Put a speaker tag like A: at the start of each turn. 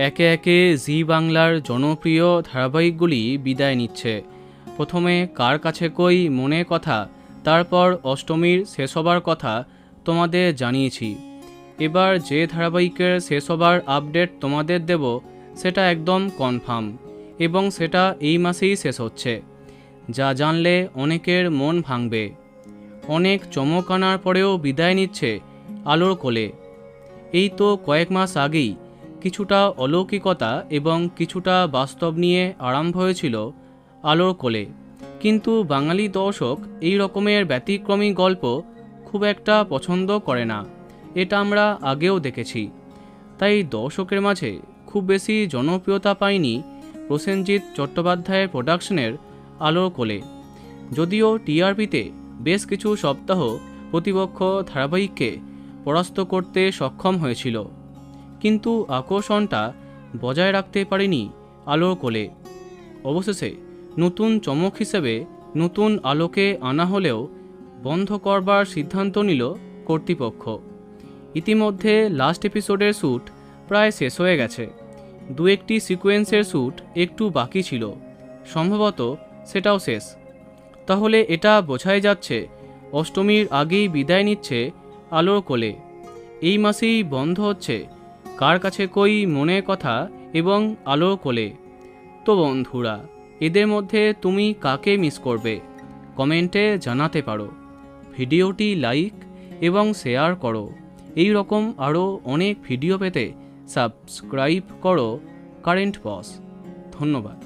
A: একে একে জি বাংলার জনপ্রিয় ধারাবাহিকগুলি বিদায় নিচ্ছে। প্রথমে কার কাছে কই মনে কথা, তারপর অষ্টমীর শেষ হবার কথা তোমাদের জানিয়েছি। এবার যে ধারাবাহিকের শেষ হবার আপডেট তোমাদের দেব সেটা একদম কনফার্ম, এবং সেটা এই মাসেই শেষ হচ্ছে। যা জানলে অনেকের মন ভাঙবে। অনেক চমক আনার পরেও বিদায় নিচ্ছে আলোর কোলে। এই তো কয়েক মাস আগেই কিছুটা অলৌকিকতা এবং কিছুটা বাস্তব নিয়ে আরম্ভ হয়েছিল আলোর কোলে, কিন্তু বাঙালি দর্শক এই রকমের ব্যতিক্রমী গল্প খুব একটা পছন্দ করে না, এটা আমরা আগেও দেখেছি। তাই দর্শকের মাঝে খুব বেশি জনপ্রিয়তা পায়নি প্রসেনজিৎ চট্টোপাধ্যায়ের প্রোডাকশনের আলোর কোলে। যদিও টিআরপিতে বেশ কিছু সপ্তাহ প্রতিপক্ষ ধারাবাহিককে পরাস্ত করতে সক্ষম হয়েছিল, কিন্তু আকর্ষণটা বজায় রাখতে পারেনি আলোর কোলে। অবশেষে নতুন চমক হিসেবে নতুন আলোকে আনা হলেও বন্ধ করবার সিদ্ধান্ত নিল কর্তৃপক্ষ। ইতিমধ্যে লাস্ট এপিসোডের শ্যুট প্রায় শেষ হয়ে গেছে। দু একটি সিকোয়েন্সের শ্যুট একটু বাকি ছিল, সম্ভবত সেটাও শেষ। তাহলে এটা বোঝাই যাচ্ছে অষ্টমীর আগেই বিদায় নিচ্ছে আলোর কোলে। এই মাসেই বন্ধ হচ্ছে কার কাছে কই মনে কথা এবং আলোর কোলে। তো বন্ধুরা, এদের মধ্যে তুমি কাকে মিস করবে কমেন্টে জানাতে পারো। ভিডিওটি লাইক এবং শেয়ার করো। এই রকম আরও অনেক ভিডিও পেতে সাবস্ক্রাইব করো কারেন্ট বস। ধন্যবাদ।